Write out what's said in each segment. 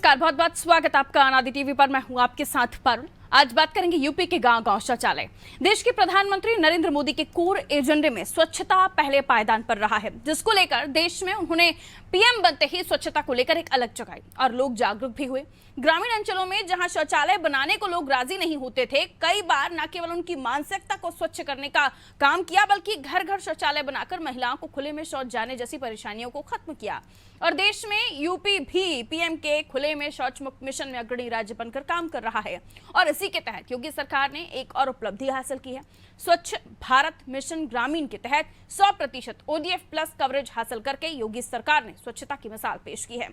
नमस्कार, बहुत बहुत स्वागत आपका अनादि टीवी पर। मैं हूं आपके साथ पारुल। आज बात करेंगे यूपी के गांव गांव शौचालय। देश के प्रधानमंत्री नरेंद्र मोदी के कोर एजेंडे में स्वच्छता पहले पायदान पर रहा है, जिसको लेकर देश में उन्होंने पीएम बनते ही स्वच्छता को लेकर एक अलग जगाई और लोग जागरूक भी हुए। ग्रामीण अंचलों में जहां शौचालय बनाने को लोग राजी नहीं होते थे, कई बार न केवल उनकी मानसिकता को स्वच्छ करने का काम किया, बल्कि घर घर शौचालय बनाकर महिलाओं को खुले में शौच जाने जैसी परेशानियों को खत्म किया। और देश में यूपी भी पीएम के खुले में शौच मुक्त मिशन में अग्रणी राज्य बनकर काम कर रहा है। और इसी के तहत योगी सरकार ने एक और उपलब्धि हासिल की है। स्वच्छ भारत मिशन ग्रामीण के तहत 100% ODF प्लस कवरेज हासिल करके योगी सरकार ने स्वच्छता की मिसाल पेश की है।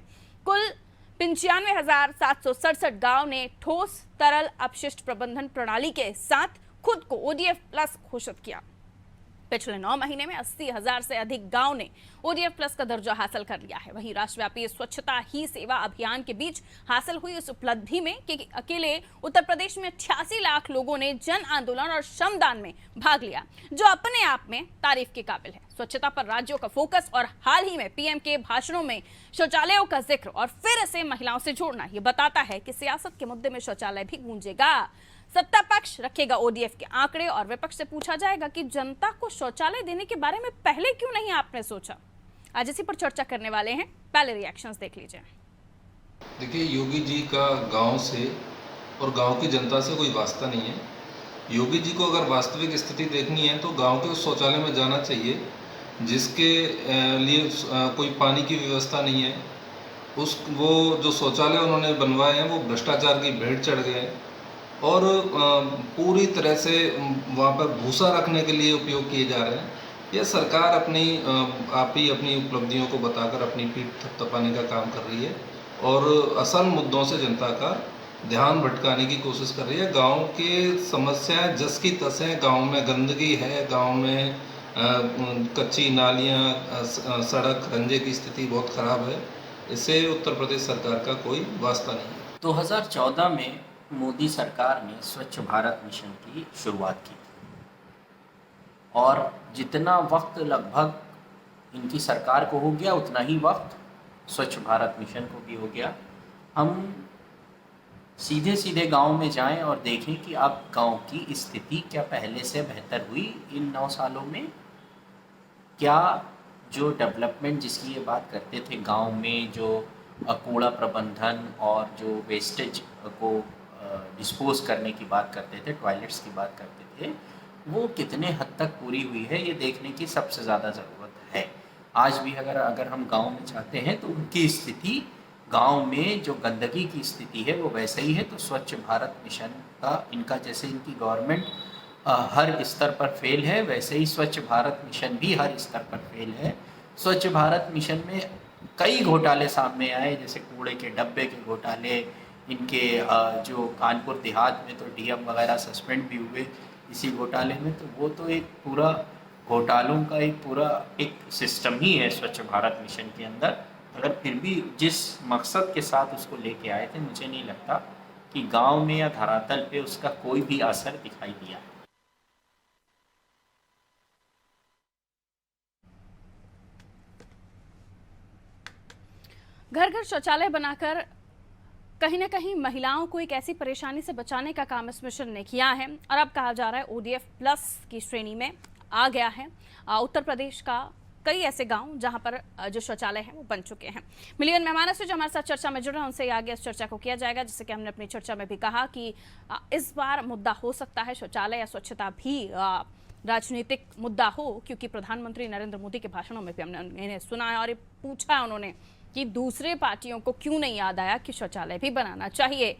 कुल 95,767 गांव ने ठोस तरल अपशिष्ट प्रबंधन प्रणाली के साथ खुद को ODF प्लस घोषित किया। पिछले 9 महीने में 80,000 से अधिक गांव ने ODF प्लस का दर्जा हासिल कर लिया है। वहीं राष्ट्रव्यापी स्वच्छता ही सेवा अभियान के बीच हासिल हुई इस उपलब्धि में कि अकेले उत्तर प्रदेश में 88 लाख लोगों ने जन आंदोलन और श्रमदान में भाग लिया, जो अपने आप में तारीफ के काबिल है। स्वच्छता पर राज्यों का फोकस और हाल ही में पीएम के भाषणों में शौचालयों का जिक्र और फिर इसे महिलाओं से जोड़ना, ये बताता है कि सियासत के मुद्दे में शौचालय भी गूंजेगा। सत्ता पक्ष रखेगा ODF के आंकड़े और विपक्ष से पूछा जाएगा कि जनता को शौचालय देने के बारे में पहले क्यों नहीं आपने सोचा। आज इसी पर चर्चा करने वाले हैं, पहले रिएक्शंस देख लीजिए। देखिए, योगी जी का गांव से और गांव की जनता से कोई वास्ता नहीं है। योगी जी को अगर वास्तविक स्थिति देखनी है तो गांव के उस शौचालय में जाना चाहिए जिसके लिए कोई पानी की व्यवस्था नहीं है। वो जो शौचालय उन्होंने बनवाए हैं वो भ्रष्टाचार की भेंट चढ़ गए हैं और पूरी तरह से वहाँ पर भूसा रखने के लिए उपयोग किए जा रहे हैं। यह सरकार आप ही अपनी उपलब्धियों को बताकर अपनी पीठ थपथपाने का काम कर रही है और असल मुद्दों से जनता का ध्यान भटकाने की कोशिश कर रही है। गांव के समस्याएं जस की तस हैं। गांव में गंदगी है, गांव में कच्ची नालियाँ, सड़क, रंजे की स्थिति बहुत ख़राब है। इससे उत्तर प्रदेश सरकार का कोई वास्ता नहीं है। 2014 में मोदी सरकार ने स्वच्छ भारत मिशन की शुरुआत की थी और जितना वक्त लगभग इनकी सरकार को हो गया, उतना ही वक्त स्वच्छ भारत मिशन को भी हो गया। हम सीधे सीधे गांव में जाएं और देखें कि अब गांव की स्थिति क्या पहले से बेहतर हुई इन 9 सालों में। क्या जो डेवलपमेंट जिसकी ये बात करते थे गांव में, जो कूड़ा प्रबंधन और जो वेस्टेज को डिस्पोज करने की बात करते थे, टॉयलेट्स की बात करते थे, वो कितने हद तक पूरी हुई है ये देखने की सबसे ज़्यादा ज़रूरत है। आज भी अगर हम गांव में जाते हैं तो उनकी स्थिति, गांव में जो गंदगी की स्थिति है वो वैसे ही है। तो स्वच्छ भारत मिशन का इनका, जैसे इनकी गवर्नमेंट हर स्तर पर फेल है, वैसे ही स्वच्छ भारत मिशन भी हर स्तर पर फेल है। स्वच्छ भारत मिशन में कई घोटाले सामने आए, जैसे कूड़े के डब्बे के घोटाले, इनके जो कानपुर देहात में तो डीएम वगैरह सस्पेंड भी हुए इसी घोटाले में। तो वो तो एक पूरा घोटालों का एक सिस्टम ही है स्वच्छ भारत मिशन के अंदर। अगर फिर भी जिस मकसद के साथ उसको लेके आए थे, मुझे नहीं लगता कि गांव में या धरातल पे उसका कोई भी असर दिखाई दिया है। घर घर शौचालय बनाकर कहीं ना कहीं महिलाओं को एक ऐसी परेशानी से बचाने का काम इस मिशन ने किया है और अब कहा जा रहा है ODF प्लस की श्रेणी में आ गया है। उत्तर प्रदेश का कई ऐसे गांव जहां पर जो शौचालय हैं वो बन चुके हैं। मिलियन मेहमानों से जो हमारे साथ चर्चा में जुड़े हैं उनसे आगे इस चर्चा को किया जाएगा। जैसे कि हमने अपनी चर्चा में भी कहा कि इस बार मुद्दा हो सकता है शौचालय या स्वच्छता भी राजनीतिक मुद्दा हो, क्योंकि प्रधानमंत्री नरेंद्र मोदी के भाषणों में भी हमने इन्हें सुना है और ये पूछा है उन्होंने कि दूसरे पार्टियों को क्यों नहीं याद आया कि शौचालय भी बनाना चाहिए।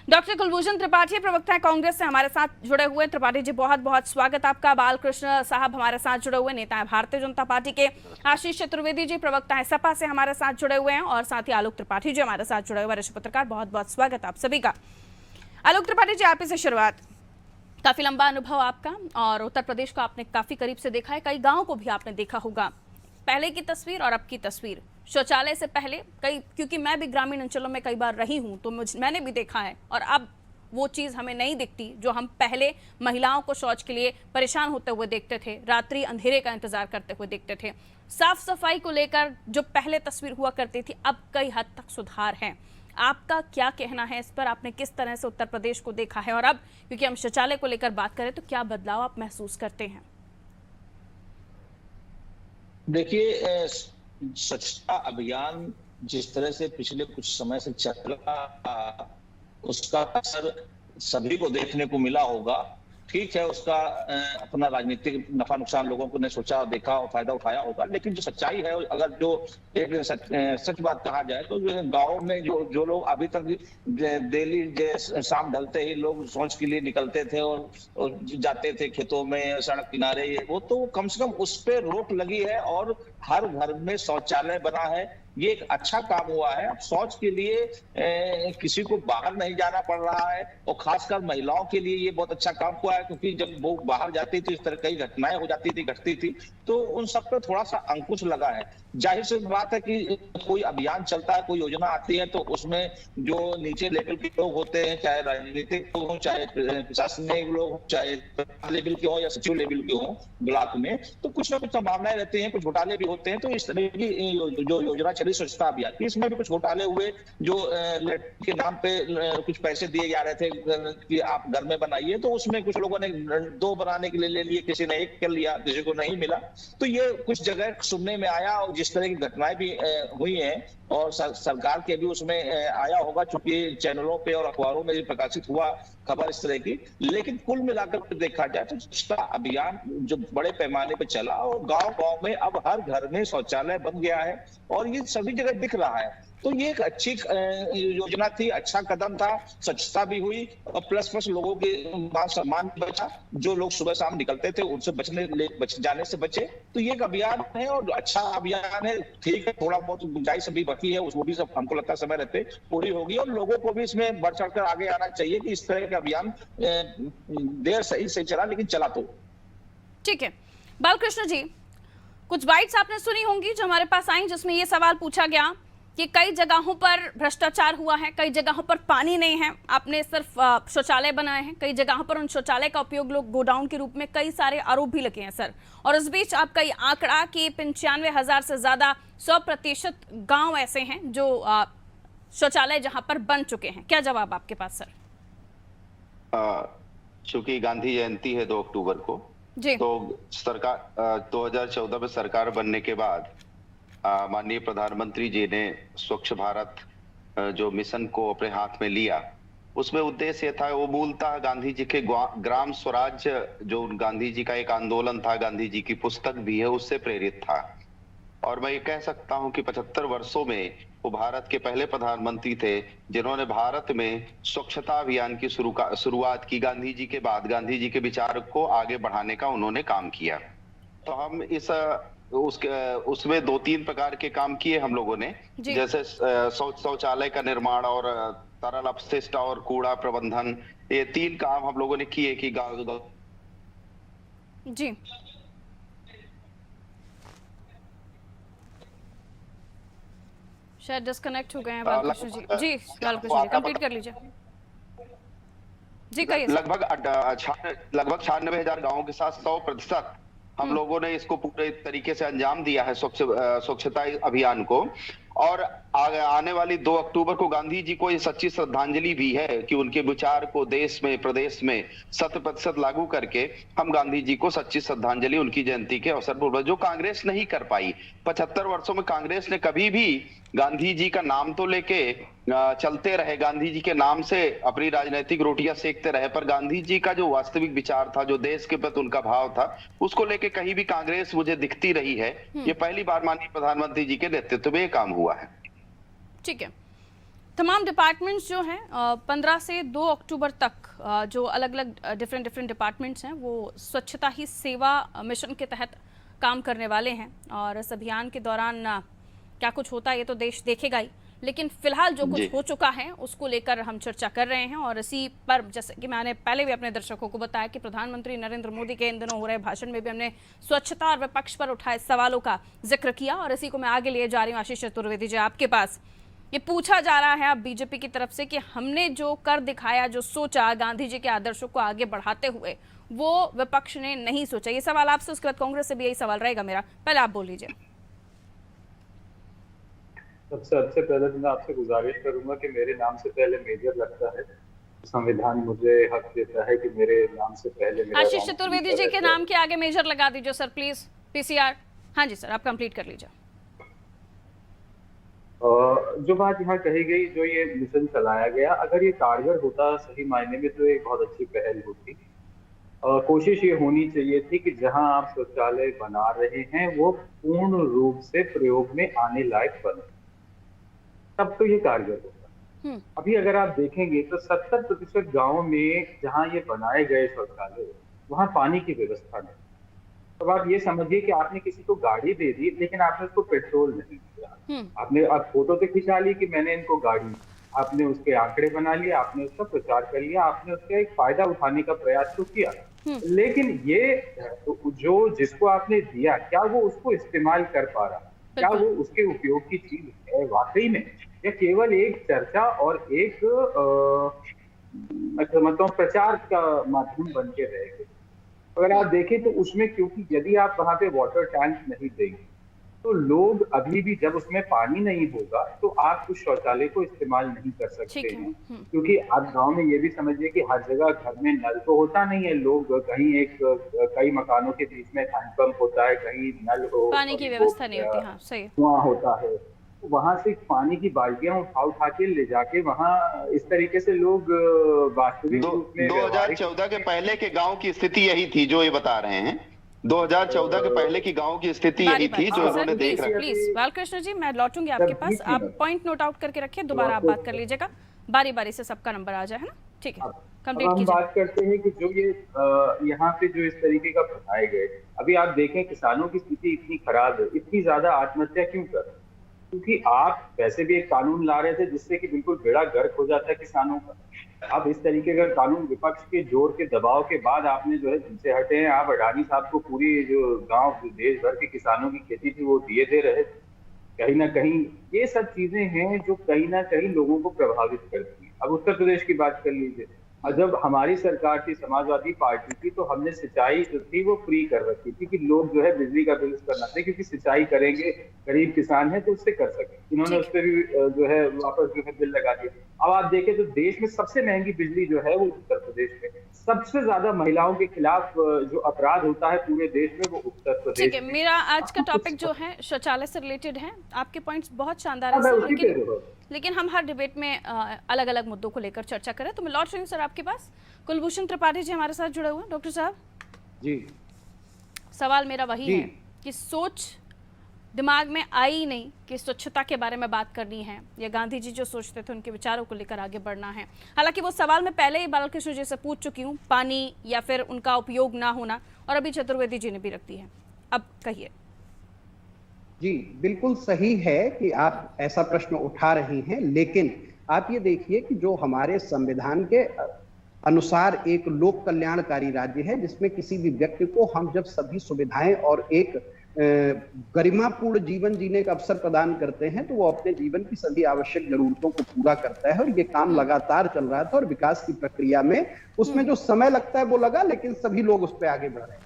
डॉक्टर कुलभूषण त्रिपाठी प्रवक्ता है कांग्रेस से हमारे साथ जुड़े हुए। त्रिपाठी जी, बहुत बहुत स्वागत आपका। बालकृष्ण साहब हमारे साथ जुड़े हुए, नेता है भारतीय जनता पार्टी के। आशीष चतुर्वेदी जी प्रवक्ता है सपा से हमारे साथ जुड़े हुए हैं और साथ ही आलोक त्रिपाठी जी हमारे साथ जुड़े हुए, वरिष्ठ पत्रकार। बहुत बहुत स्वागत आप सभी का। आलोक त्रिपाठी जी, आप से शुरुआत। काफी लंबा अनुभव आपका और उत्तर प्रदेश को आपने काफी करीब से देखा है, कई गाँव को भी आपने देखा होगा। पहले की तस्वीर और अब की तस्वीर, शौचालय से पहले क्योंकि मैं भी ग्रामीण अंचलों में कई बार रही हूं तो मैंने भी देखा है, और अब वो चीज़ हमें नहीं दिखती जो हम पहले महिलाओं को शौच के लिए परेशान होते हुए देखते थे, रात्रि अंधेरे का इंतजार करते हुए देखते थे। साफ सफाई को लेकर जो पहले तस्वीर हुआ करती थी, अब कई हद तक सुधार है। आपका क्या कहना है इस पर? आपने किस तरह से उत्तर प्रदेश को देखा है, और अब क्योंकि हम शौचालय को लेकर बात करें तो क्या बदलाव आप महसूस करते हैं? देखिए, स्वच्छता अभियान जिस तरह से पिछले कुछ समय से चल रहा, उसका असर सभी को देखने को मिला होगा। ठीक है, उसका अपना राजनीतिक नफा नुकसान लोगों को ने सोचा, देखा और फायदा उठाया होगा, लेकिन जो सच्चाई है, अगर जो एक सच बात कहा जाए तो गाँव में जो लोग अभी तक डेली शाम ढलते ही लोग शौच के लिए निकलते थे और जाते थे खेतों में, सड़क किनारे, वो तो कम से कम उस पर रोक लगी है और हर घर में शौचालय बना है। ये एक अच्छा काम हुआ है। अब शौच के लिए किसी को बाहर नहीं जाना पड़ रहा है, और खासकर महिलाओं के लिए ये बहुत अच्छा काम हुआ है, क्योंकि जब वो बाहर जाती थी, इस तरह कई घटनाएं हो जाती थी, घटती थी, तो उन सब पर थोड़ा सा अंकुश लगा है। जाहिर सी बात है कि कोई अभियान चलता है, कोई योजना आती है, तो उसमें जो नीचे लेवल के लोग होते हैं, चाहे राजनीतिक लोग हों, चाहे प्रशासनिक लोग हों, चाहे लेवल के हों या सचिव लेवल के हों ब्लॉक में, तो कुछ ना कुछ संभावनाएं रहती हैं, कुछ घोटाले भी होते हैं। तो इस तरह की जो योजना चली स्वच्छता अभियान की, इसमें भी कुछ घोटाले हुए, जो के नाम पे कुछ पैसे दिए जा रहे थे कि आप घर में बनाइए, तो उसमें कुछ लोगों ने 2 बनाने के लिए ले लिए, किसी ने 1 कर लिया, किसी को नहीं मिला। तो ये कुछ जगह सुनने में आया, और जिस तरह की घटनाएं भी हुई हैं, और सरकार के भी उसमें आया होगा, चूंकि चैनलों पे और अखबारों में भी प्रकाशित हुआ खबर इस तरह की। लेकिन कुल मिलाकर देखा जाए तो स्वच्छता अभियान जो बड़े पैमाने पे चला, और गांव-गांव में अब हर घर में शौचालय बन गया है, और ये सभी जगह दिख रहा है। तो ये एक अच्छी योजना थी, अच्छा कदम था, स्वच्छता भी हुई, और प्लस लोगों के मान सम्मान भी बचा। जो लोग सुबह शाम निकलते थे, उनसे बच जाने से बचे। तो ये एक अभियान है, और अच्छा अभियान है। ठीक है, थोड़ा बहुत गुंजाइश अभी बाकी है, वो भी सब हमको लगता है समय रहते पूरी होगी, और लोगों को भी इसमें बढ़ चढ़कर आगे आना चाहिए कि इस तरह का अभियान देर सही से चला, लेकिन चला तो। ठीक है बालकृष्ण जी, कुछ बाइट्स आपने सुनी होंगी जो हमारे पास आई, जिसमें ये सवाल पूछा गया कि कई जगहों पर भ्रष्टाचार हुआ है, कई जगहों पर पानी नहीं है, आपने सिर्फ शौचालय बनाए हैं, कई जगहों पर उन शौचालय का उपयोग लोग गोडाउन के रूप में, कई सारे आरोप भी लगे हैं सर। और इस बीच आपका ये आंकड़ा कि 95,000 से ज्यादा 100% गांव ऐसे हैं जो शौचालय जहां पर बन चुके हैं, क्या जवाब आपके पास सर? चूंकि गांधी जयंती है 2 अक्टूबर को जी, तो सरकार 2014 में सरकार बनने के बाद माननीय प्रधानमंत्री जी ने स्वच्छ भारत जो मिशन को अपने हाथ में लिया। उसमें उद्देश्य था, वो मूलतः गांधी जी के ग्राम स्वराज, जो गांधी जी का एक आंदोलन था, गांधी जी की पुस्तक भी है, उससे प्रेरित था। और मैं ये कह सकता हूं कि 75 वर्षों में वो भारत के पहले प्रधानमंत्री थे जिन्होंने भारत में स्वच्छता अभियान की शुरुआत की। गांधी जी के बाद गांधी जी के विचार को आगे बढ़ाने का उन्होंने काम किया। तो हम उसमें 2-3 प्रकार के काम किए हम लोगों ने, जैसे शौचालय का निर्माण और तरल अपशिष्ट और कूड़ा प्रबंधन, ये 3 काम हम लोगों ने किए कि जी शायद डिस्कनेक्ट हो गए हैं बालकृष्ण जी। जी बालकृष्ण जी कंप्लीट कर लीजिए। जी कहिए। लगभग 96,000 गांवों के साथ 100% हम लोगों ने इसको पूरे तरीके से अंजाम दिया है, स्वच्छता अभियान को। और आने वाली 2 अक्टूबर को गांधी जी को ये सच्ची श्रद्धांजलि भी है कि उनके विचार को देश में, प्रदेश में 100% लागू करके हम गांधी जी को सच्ची श्रद्धांजलि उनकी जयंती के अवसर पर, जो कांग्रेस नहीं कर पाई। 75 वर्षों में कांग्रेस ने कभी भी गांधी जी का नाम तो लेके चलते रहे, गांधी जी के नाम से अपनी राजनीतिक रोटियां सेकते रहे, पर गांधी जी का जो वास्तविक विचार था, जो देश के प्रति उनका भाव था, उसको लेके कहीं भी कांग्रेस मुझे दिखती रही है। ये पहली बार माननीय प्रधानमंत्री जी के नेतृत्व में ये काम हुआ है। ठीक है, तमाम डिपार्टमेंट्स जो हैं 15 से 2 अक्टूबर तक जो अलग अलग डिफरेंट डिपार्टमेंट्स हैं वो स्वच्छता ही सेवा मिशन के तहत काम करने वाले हैं। और इस अभियान के दौरान क्या कुछ होता है ये तो देश देखेगा ही, लेकिन फिलहाल जो कुछ हो चुका है उसको लेकर हम चर्चा कर रहे हैं। और इसी पर, जैसे कि मैंने पहले भी अपने दर्शकों को बताया कि प्रधानमंत्री नरेंद्र मोदी के इन दिनों हो रहे भाषण में भी हमने स्वच्छता और विपक्ष पर उठाए सवालों का जिक्र किया, और इसी को मैं आगे लिए जा रही हूँ। आशीष चतुर्वेदी जी, आपके पास ये पूछा जा रहा है अब बीजेपी की तरफ से कि हमने जो कर दिखाया, जो सोचा गांधी जी के आदर्शों को आगे बढ़ाते हुए, वो विपक्ष ने नहीं सोचा। ये सवाल आपसे, उसके बाद कांग्रेस से भी यही सवाल रहेगा मेरा। पहले आप बोल लीजिए। सबसे पहले तो मैं आपसे गुजारिश करूंगा कि मेरे नाम से पहले मेजर लगता है। संविधान मुझे हक देता है कि मेरे नाम से पहले मेरा आशीष नाम चतुर्वेदी मेजर जी के है। नाम के आगे मेजर लगा दीजिए सर प्लीज, पीसीआर। हाँ जी सर, आप कंप्लीट कर लीजिए। जो बात यहाँ कही गई, जो ये मिशन चलाया गया, अगर ये कारगर होता सही मायने में तो एक बहुत अच्छी पहल होती। कोशिश ये होनी चाहिए थी कि जहां आप शौचालय बना रहे हैं वो पूर्ण रूप से प्रयोग में आने लायक बने, तब तो ये कारगर होगा। अभी अगर आप देखेंगे तो 70% गाँव में जहां ये बनाए गए शौचालय, वहां पानी की व्यवस्था नहीं। अब आप ये समझिए कि आपने किसी को गाड़ी दे दी, लेकिन आपने उसको पेट्रोल नहीं दिया। आपने अब फोटो तो खिंचा ली कि मैंने इनको गाड़ी, आपने उसके आंकड़े बना लिए, आपने उसका प्रचार कर लिया, आपने उसका एक फायदा उठाने का प्रयास तो किया, लेकिन ये जो जिसको आपने दिया, क्या वो उसको इस्तेमाल कर पा रहा, क्या वो उसके उपयोग की चीज है वाकई में, या केवल एक चर्चा और एक मतलब प्रचार का माध्यम बन के रहेगा। अगर आप देखें तो उसमें, क्योंकि यदि आप वहां पे वाटर टैंक नहीं देंगे तो लोग अभी भी, जब उसमें पानी नहीं होगा तो आप उस शौचालय को इस्तेमाल नहीं कर सकते हैं। क्योंकि आप गांव में ये भी समझिए कि हर जगह घर में नल तो होता नहीं है, लोग कहीं कई मकानों के बीच में हैंडपंप होता है, कहीं नल हो, पानी की व्यवस्था नहीं होती। हाँ सही। कुआं होता है, वहां से पानी की बाल्टियां उठा के ले जाके वहां इस तरीके से लोग वास्तविक रूप में 2014 के पहले के गांव की स्थिति यही थी जो ये बता रहे हैं। 2014 के पहले की गांव की स्थिति यही थी जो इन्होंने देख रखी। प्लीज बालकृष्ण जी, मैं लौटूंगी आपके पास, आप पॉइंट नोट आउट करके रखिए, दोबारा आप बात कर लीजिएगा, बारी बारी से सबका नंबर आ जाए, है ना? ठीक है, कंप्लीट हम कीजिए। बात करते हैं कि जो ये यहाँ पे जो इस तरीके का बनाए गए, अभी आप देखें किसानों की स्थिति इतनी खराब है, इतनी ज्यादा आत्महत्या क्यों कर रहे हैं? क्योंकि आप वैसे भी एक कानून ला रहे थे जिससे कि बिल्कुल बेड़ा गर्क हो जाता है किसानों का। अब इस तरीके का कानून विपक्ष के जोर के दबाव के बाद आपने जो है जिनसे हटे हैं, आप अडानी साहब को पूरी जो गांव देश भर के किसानों की खेती थी वो दिए दे रहे थे। कहीं ना कहीं ये सब चीजें हैं जो कहीं ना कहीं लोगों को प्रभावित करती हैं। अब उत्तर प्रदेश की बात कर लीजिए, और जब हमारी सरकार थी, समाजवादी पार्टी की, तो हमने सिंचाई जो थी वो फ्री कर रखी थी कि लोग जो है बिजली का बिल करना थे, क्योंकि सिंचाई करेंगे, गरीब किसान है तो उससे कर सके। इन्होंने उस पर भी जो है वापस जो है बिल लगा दिया। अब आप देखें तो देश में सबसे महंगी बिजली जो है वो उत्तर प्रदेश में, सबसे ज्यादा महिलाओं के खिलाफ जो अपराध होता है पूरे देश में वो उत्तर प्रदेश। ठीक है, मेरा आज का टॉपिक जो है शौचालय से रिलेटेड है। आपके पॉइंट्स बहुत शानदार हैं सर, लेकिन हम हर डिबेट में अलग अलग मुद्दों को लेकर चर्चा करें, तो मैं लौट रही हूँ सर आपके पास। कुलभूषण त्रिपाठी जी हमारे साथ जुड़े हुए हैं। डॉक्टर साहब जी, सवाल मेरा वही है कि सोच दिमाग में आई नहीं कि स्वच्छता के बारे में बात करनी है, या गांधी जी जो सोचते थे उनके विचारों को लेकर आगे बढ़ना है। हालांकि वो सवाल मैं पहले ही बालकृष्ण जी से पूछ चुकी हूँ, पानी या फिर उनका उपयोग ना होना, और अभी चतुर्वेदी जी ने भी रख दी है। अब कहिए। जी बिल्कुल सही है कि आप ऐसा प्रश्न उठा रही हैं, लेकिन आप ये देखिए कि जो हमारे संविधान के अनुसार एक लोक कल्याणकारी राज्य है, जिसमें किसी भी व्यक्ति को हम जब सभी सुविधाएं और एक गरिमापूर्ण जीवन जीने का अवसर प्रदान करते हैं, तो वो अपने जीवन की सभी आवश्यक जरूरतों को पूरा करता है। और ये काम लगातार चल रहा था, और विकास की प्रक्रिया में उसमें जो समय लगता है वो लगा, लेकिन सभी लोग उस पर आगे बढ़ रहे हैं।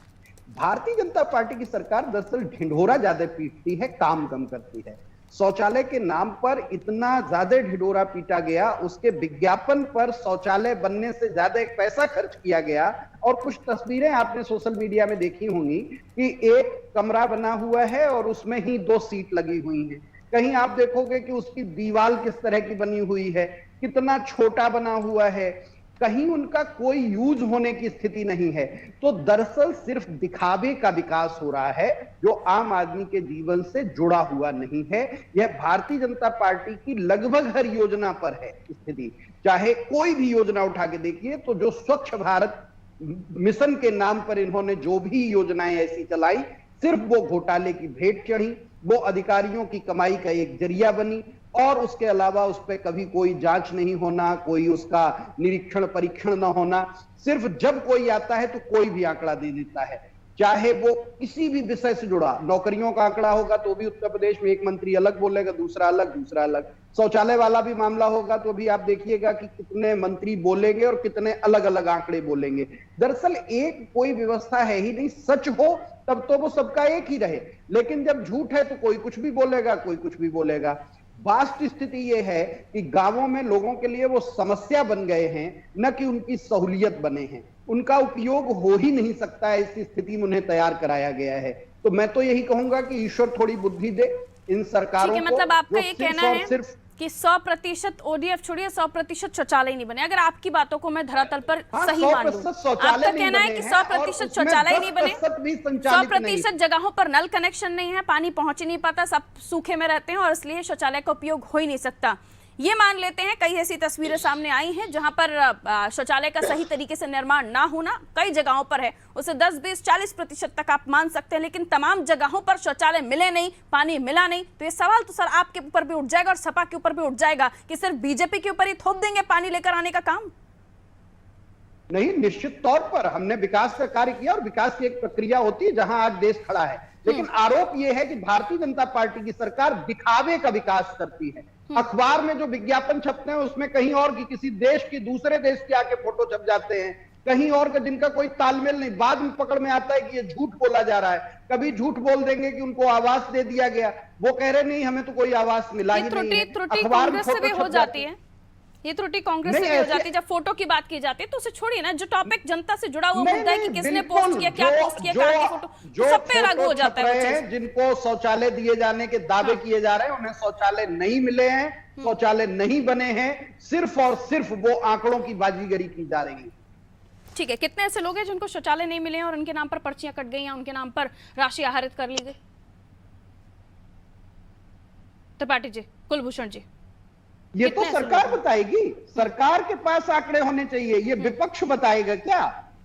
भारतीय जनता पार्टी की सरकार दरअसल ढिंढोरा ज्यादा पीटती है, काम कम करती है। शौचालय के नाम पर इतना ज्यादा ढिंढोरा पीटा गया, उसके विज्ञापन पर शौचालय बनने से ज्यादा एक पैसा खर्च किया गया। और कुछ तस्वीरें आपने सोशल मीडिया में देखी होंगी कि एक कमरा बना हुआ है और उसमें ही 2 सीट लगी हुई हैं। कहीं आप देखोगे कि उसकी दीवार किस तरह की बनी हुई है, कितना छोटा बना हुआ है, कहीं उनका कोई यूज होने की स्थिति नहीं है। तो दरअसल सिर्फ दिखावे का विकास हो रहा है, जो आम आदमी के जीवन से जुड़ा हुआ नहीं है। यह भारतीय जनता पार्टी की लगभग हर योजना पर है स्थिति। चाहे कोई भी योजना उठा के देखिए, तो जो स्वच्छ भारत मिशन के नाम पर इन्होंने जो भी योजनाएं ऐसी चलाई, सिर्फ वो घोटाले की भेंट चढ़ी, वो अधिकारियों की कमाई का एक जरिया बनी, और उसके अलावा उस पर कभी कोई जांच नहीं होना, कोई उसका निरीक्षण परीक्षण ना होना। सिर्फ जब कोई आता है तो कोई भी आंकड़ा दे देता है, चाहे वो किसी भी विषय से जुड़ा। नौकरियों का आंकड़ा होगा तो भी उत्तर प्रदेश में एक मंत्री अलग बोलेगा, दूसरा अलग। शौचालय वाला भी मामला होगा तो भी आप देखिएगा कि कितने मंत्री बोलेंगे और कितने अलग अलग आंकड़े बोलेंगे। दरअसल एक कोई व्यवस्था है ही नहीं। सच हो तब तो वो सबका एक ही रहे, लेकिन जब झूठ है तो कोई कुछ भी बोलेगा, कोई कुछ भी बोलेगा। वास्तव स्थिति ये है कि गांवों में लोगों के लिए वो समस्या बन गए हैं, न कि उनकी सहूलियत बने हैं। उनका उपयोग हो ही नहीं सकता है, इस स्थिति में उन्हें तैयार कराया गया है। तो मैं तो यही कहूंगा कि ईश्वर थोड़ी बुद्धि दे इन सरकारों को। मतलब आपका ये कहना है सिर्फ कि 100% ODF छोड़िए, 100% शौचालय नहीं बने। अगर आपकी बातों को मैं धरातल पर सही मान लूं, आपका कहना है कि 100% शौचालय नहीं बने, 100% जगहों पर नल कनेक्शन नहीं है, पानी पहुंच ही नहीं पाता, सब सूखे में रहते हैं और इसलिए शौचालय का उपयोग हो ही नहीं सकता। ये मान लेते हैं, कई ऐसी तस्वीरें सामने आई हैं जहां पर शौचालय का सही तरीके से निर्माण ना होना कई जगहों पर है, उसे 10, 20, 40% तक आप मान सकते हैं, लेकिन तमाम जगहों पर शौचालय मिले नहीं, पानी मिला नहीं। तो ये सवाल तो सर आपके ऊपर भी उठ जाएगा और सपा के ऊपर भी उठ जाएगा कि सिर्फ बीजेपी के ऊपर ही थोप देंगे पानी लेकर आने का काम। नहीं, निश्चित तौर पर हमने विकास का कार्य किया और विकास की एक प्रक्रिया होती है जहां आज देश खड़ा है। लेकिन आरोप यह है कि भारतीय जनता पार्टी की सरकार दिखावे का विकास करती है। अखबार में जो विज्ञापन छपते हैं उसमें कहीं और की, किसी देश की, दूसरे देश के आके फोटो छप जाते हैं, कहीं और का, जिनका कोई तालमेल नहीं। बाद में पकड़ में आता है कि ये झूठ बोला जा रहा है। कभी झूठ बोल देंगे कि उनको आवास दे दिया गया, वो कह रहे नहीं हमें तो कोई आवास मिला ही नहीं है। त्रुटि कांग्रेस से भी हो जाती है, ये त्रुटि कांग्रेस से भी हो जाती है। जब फोटो की बात की जाती है तो उसे छोड़िए ना, जो टॉपिक जनता से जुड़ा हुआ मुद्दा है कि किसने पोस्ट किया, क्या पोस्ट किया, कहां की फोटो, जो सब पे लागू हो जाता है। जिनको शौचालय दिए जाने के दावे किए जा रहे हैं उन्हें शौचालय नहीं मिले हैं, शौचालय नहीं बने हैं, सिर्फ और सिर्फ वो आंकड़ों की बाजीगरी की जा रही है। ठीक है, कितने ऐसे लोग हैं जिनको शौचालय नहीं मिले हैं और उनके नाम पर पर्चियां कट गई या उनके नाम पर राशि आहरित कर ली गई? त्रिपाठी जी, कुलभूषण जी, ये तो सरकार बताएगी, सरकार के पास आंकड़े होने चाहिए, ये विपक्ष बताएगा क्या?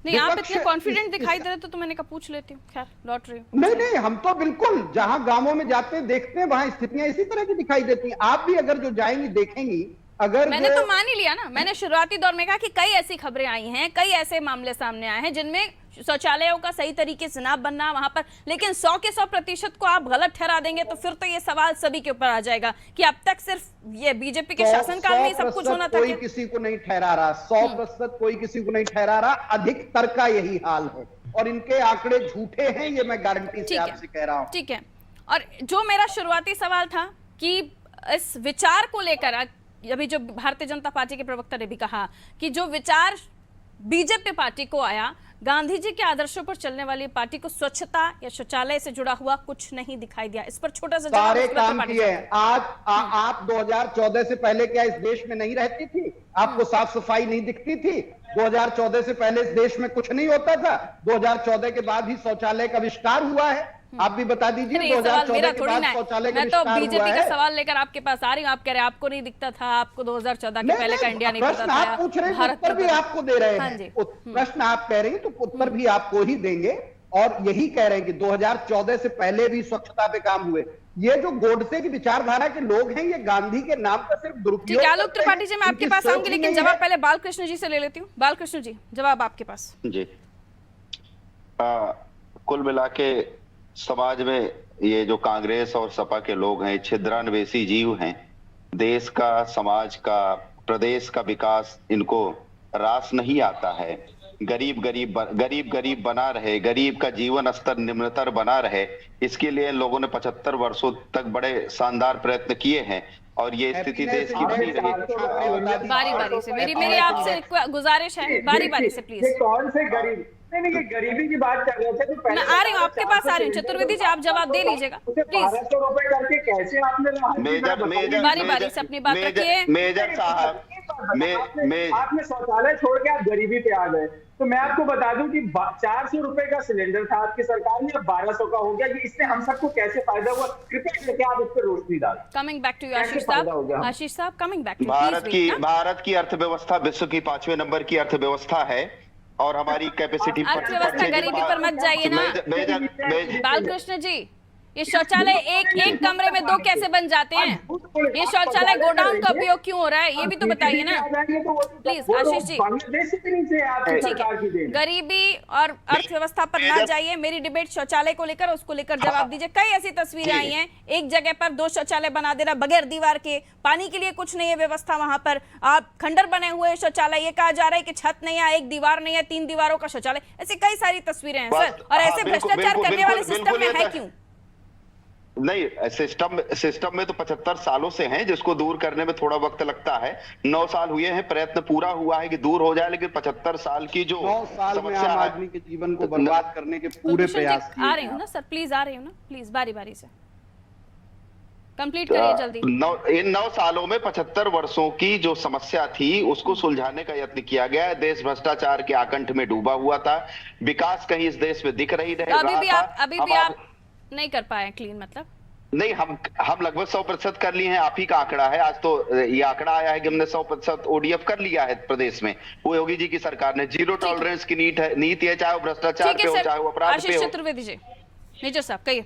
नहीं, आप इतने कॉन्फिडेंट दिखाई दे रहे थे तो मैंने कहा पूछ लेती हूँ। खैर, लौट रही हूँ। नहीं, हम तो बिल्कुल जहां गांवों में जाते हैं देखते हैं वहां स्थितियां इसी तरह की दिखाई देती हैं। आप भी अगर जो जाएंगी देखेंगी, अगर मैंने तो मान ही लिया ना, मैंने शुरुआती दौर में कहा कि कई ऐसी खबरें आई हैं, कई ऐसे मामले सामने आए हैं जिनमें शौचालयों का सही तरीके से ना बनना वहां पर, लेकिन 100 के 100% को आप गलत ठहरा देंगे तो फिर तो ये सवाल सभी के ऊपर आ जाएगा कि अब तक सिर्फ ये बीजेपी के शासनकाल में सब कुछ होना था। कोई किसी को नहीं ठहरा रहा, 100% कोई किसी को नहीं ठहरा रहा, अधिकतर का यही हाल है और इनके आंकड़े झूठे हैं, ये मैं गारंटी से आपसे कह रहा हूं। ठीक है, और जो मेरा शुरुआती सवाल था कि इस विचार को लेकर, अभी जो भारतीय जनता पार्टी के प्रवक्ता ने भी कहा कि जो विचार बीजेपी पार्टी को आया, गांधी जी के आदर्शों पर चलने वाली पार्टी को स्वच्छता या शौचालय से जुड़ा हुआ कुछ नहीं दिखाई दिया। इस पर छोटा सा सारे काम किए। आज आप 2014 से पहले क्या इस देश में नहीं रहती थी? आपको साफ सफाई नहीं दिखती थी? 2014 से पहले इस देश में कुछ नहीं होता था? 2014 के बाद ही शौचालय का आविष्कार हुआ है। आप भी बता दीजिए, 2014 के बाद शौचालय का आविष्कार हुआ है। मैं तो बीजेपी का सवाल लेकर आपके पास आ रही हूँ, आप कह रहे हैं आपको नहीं दिखता था, आपको 2014 के पहले का इंडिया नहीं पता था। आप पूछ रहे हैं, उत्तर भी आपको दे रहे हैं। प्रश्न आप कह रहे हैं तो उत्तर भी आपको ही देंगे और यही कह रहे हैं कि 2014 से पहले भी स्वच्छता पे काम हुए। ये जो गोडसे की विचारधारा के लोग हैं, ये गांधी के नाम का सिर्फ दुरुपयोग। आलोक त्रिपाठी जी, मैं आपके पास आऊंगी, लेकिन जवाब पहले बालकृष्ण जी से ले लेती हूँ। बालकृष्ण जी, जवाब आपके पास। जी, कुल मिला के समाज में ये जो कांग्रेस और सपा के लोग हैं, छिद्रान्वेषी जीव हैं। देश का, समाज का, प्रदेश का विकास इनको रास नहीं आता है। गरीब गरीब बना रहे, गरीब का जीवन स्तर निम्नतर बना रहे, इसके लिए लोगों ने 75 वर्षों तक बड़े शानदार प्रयत्न किए हैं और ये स्थिति देश की बनी रही। बारी बारी से मेरी आपसे गुजारिश है, बारी बारी से प्लीज। कौन से गरीब? नहीं, गरीबी की बात कर रहे थे तो मैं आ रही हूँ आपके पास, आ रही हूँ। चतुर्वेदी जी, आप जवाब दे लीजिएगा प्लीज। 1200 रुपए करके कैसे आपने बारी बारी से अपनी बात रखिए। मेजर साहब, आपने शौचालय छोड़ के आप गरीबी पे आ गए। तो मैं आपको बता दूं कि 400 रुपए का सिलेंडर था आपकी सरकार में, अब 1200 का हो गया। ये इससे हम सबको कैसे फायदा हुआ, कृपया करके आप इस पर रोशनी डालें। कमिंग बैक टू यू आशीष साहब। आशीष साहब, कमिंग बैक टू भारत की अर्थव्यवस्था विश्व की 5वें नंबर की अर्थव्यवस्था है और हमारी कैपेसिटी अर्थव्यवस्था गरीबी पर मत जाइए ना बालकृष्ण जी। ये शौचालय एक कमरे में 2 कैसे बन जाते हैं? ये शौचालय गोडाउन का उपयोग क्यों हो रहा है, ये भी तो बताइए ना प्लीज आशीष जी। ठीक है, गरीबी और अर्थव्यवस्था पर ना जाइए। मेरी डिबेट शौचालय को लेकर, उसको लेकर जवाब दीजिए। कई ऐसी तस्वीरें आई हैं, एक जगह पर 2 शौचालय बना देना बगैर दीवार के, पानी के लिए कुछ नहीं है व्यवस्था वहां पर, आप खंडर बने हुए शौचालय, ये कहा जा रहा है कि छत नहीं है, एक दीवार नहीं है, 3 दीवारों का शौचालय। ऐसी कई सारी तस्वीरें हैं सर, और ऐसे भ्रष्टाचार करने वाले सिस्टम में है क्यों? नहीं, सिस्टम में तो 75 सालों से हैं, जिसको दूर करने में थोड़ा वक्त लगता है। 9 साल हुए हैं, प्रयत्न पूरा हुआ है कि दूर हो जाए, लेकिन 75 साल की जो 9 साल में आम आदमी के जीवन को बर्बाद करने के पूरे प्रयास आ रही हूँ ना सर, प्लीज आ रही हूँ ना, प्लीज बारी बारी से कंप्लीट करिए जल्दी। इन 9 सालों में 75 वर्षों की जो समस्या थी उसको सुलझाने का यत्न किया गया है। देश भ्रष्टाचार के आकंठ में डूबा हुआ था, विकास कहीं इस देश में दिख रही तो अभी भी आप नहीं कर पाए क्लीन, मतलब नहीं, हम लगभग 100% कर लिए हैं। आप ही का आंकड़ा है, आज तो ये आंकड़ा आया है कि हमने 100% ओडीएफ कर लिया है प्रदेश में। वो योगी जी की सरकार ने जीरो टॉलरेंस की नीति है, चाहे वो भ्रष्टाचार पे हो, चाहे वो अपराध पे आशीष हो। चतुर्वेदी जी, मेजर साहब कहिए।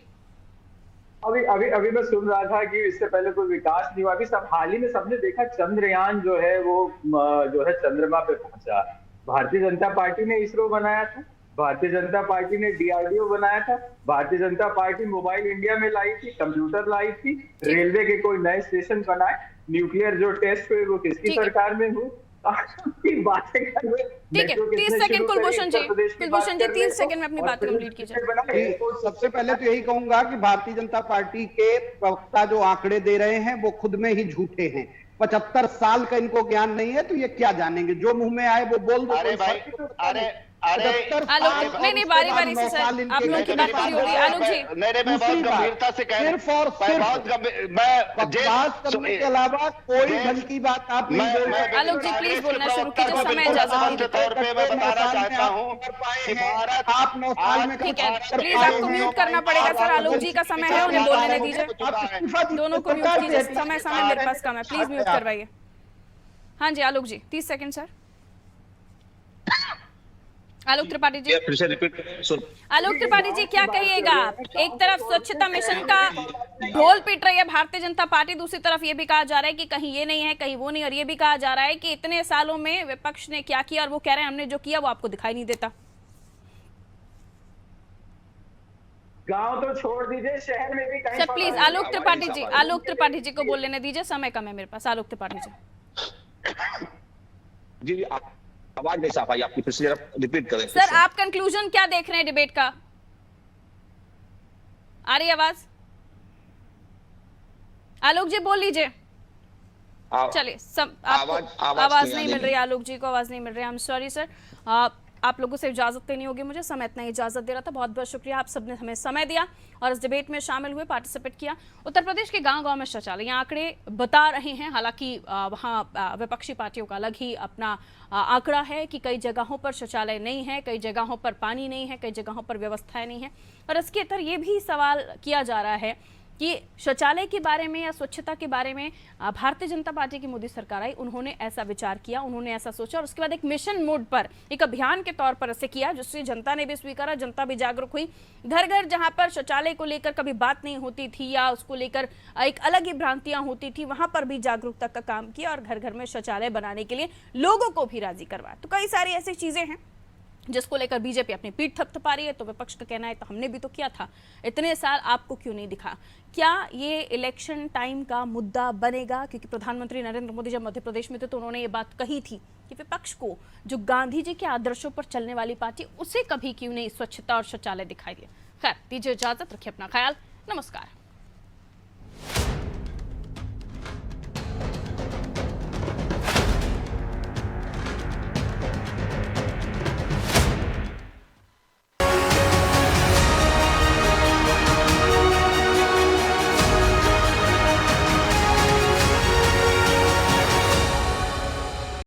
अभी मैं सुन रहा था कि इससे पहले कोई विकास नहीं हुआ। अभी सब हाल ही में सबने देखा, चंद्रयान जो है वो जो है चंद्रमा पे पहुंचा। भारतीय जनता पार्टी ने इसरो बनाया था, भारतीय जनता पार्टी ने डीआरडीओ बनाया था, Bharatiya Janata party mobile India में लाई थी, कंप्यूटर लाई थी, रेलवे के कोई नए स्टेशन बनाए, न्यूक्लियर जो टेस्ट हुए वो किसकी सरकार में हुई। बातें कर रहे, ठीक है, 30 सेकंड कुलभूषण जी 30 सेकंड में अपनी बात कंप्लीट कीजिए। सबसे पहले तो यही कहूंगा कि भारतीय जनता पार्टी के प्रवक्ता जो आंकड़े दे रहे हैं वो खुद में ही झूठे हैं। 75 साल का इनको ज्ञान नहीं है तो ये क्या जानेंगे, जो मुंह में आए वो बोल दो। अरे भाई, आलोक नहीं बारी बारी से सर, आप लोगों की बात पूरी होगी। आलोक जी नहीं, मैं बहुत गंभीरता से कह रहा हूं, सिर्फ और सिर्फ बकवास करने के अलावा कोई ढंग की बात आप नहीं बोल रहे। आलोक जी प्लीज बोलना शुरू कीजिए, समय इजाजत तौर पे मैं बताना चाहता हूं कि भारत आप 9 साल में ठीक है, प्लीज आपको म्यूट करना पड़ेगा सर। आलोक जी का समय है, उन्हें बोलने दीजिए। दोनों को म्यूट कीजिए, समय मेरे पास कम है, प्लीज म्यूट करवाइए। हाँ जी आलोक जी 30 सेकंड सर। आलोक त्रिपाठी जी, फिर से रिपीट करें। आलोक त्रिपाठी जी क्या कहिएगा? एक तरफ स्वच्छता मिशन का ढोल पीट रही है भारतीय जनता पार्टी, दूसरी तरफ ये भी कहा जा रहा है कि कहीं ये नहीं है कहीं वो नहीं, और ये भी कहा जा रहा है कि इतने सालों में विपक्ष ने क्या किया, और वो कह रहे हैं हमने जो किया वो आपको दिखाई नहीं देता। गांव तो छोड़ दीजिए, शहर में भी कहीं। सर प्लीज आलोक त्रिपाठी जी को बोल लेने दीजिए, समय कम है मेरे पास। आलोक त्रिपाठी जी जी आवाज नहीं साफ आई आपकी, फिर से जरा रिपीट करें। सर आप कंक्लूजन क्या देख रहे हैं डिबेट का? आ रही आवाज? आलोक जी बोल लीजिए। चलिए आवाज नहीं मिल रही, आलोक जी को आवाज नहीं मिल रही। आई एम सॉरी सर, आप लोगों से इजाजत लेनी होगी मुझे, समय इतना इजाजत दे रहा था। बहुत बहुत शुक्रिया, आप सबने हमें समय दिया और इस डिबेट में शामिल हुए, पार्टिसिपेट किया। उत्तर प्रदेश के गांव-गांव में शौचालय आंकड़े बता रहे हैं, हालांकि वहां विपक्षी पार्टियों का अलग ही अपना आंकड़ा है कि कई जगहों पर शौचालय नहीं है, कई जगहों पर पानी नहीं है, कई जगहों पर व्यवस्थाएं नहीं है। और इसके अंदर ये भी सवाल किया जा रहा है कि शौचालय के बारे में या स्वच्छता के बारे में भारतीय जनता पार्टी की मोदी सरकार आई, उन्होंने ऐसा विचार किया, उन्होंने ऐसा सोचा और उसके बाद एक मिशन मोड पर, एक अभियान के तौर पर ऐसे किया, जिससे जनता ने भी स्वीकारा, जनता भी जागरूक हुई। घर घर जहां पर शौचालय को लेकर कभी बात नहीं होती थी या उसको लेकर एक अलग ही भ्रांतियां होती थी, वहां पर भी जागरूकता का काम किया और घर घर में शौचालय बनाने के लिए लोगों को भी राजी करवाया। तो कई सारी ऐसी चीजें हैं जिसको लेकर बीजेपी अपनी पीठ थपथपा रही है, तो विपक्ष का कहना है तो हमने भी तो किया था, इतने साल आपको क्यों नहीं दिखा। क्या ये इलेक्शन टाइम का मुद्दा बनेगा? क्योंकि प्रधानमंत्री नरेंद्र मोदी जब मध्य प्रदेश में थे तो उन्होंने ये बात कही थी कि विपक्ष को जो गांधी जी के आदर्शों पर चलने वाली पार्टी, उसे कभी क्यों नहीं स्वच्छता और शौचालय दिखाई दिया। खैर दीजिए इजाजत, रखिए अपना ख्याल, नमस्कार।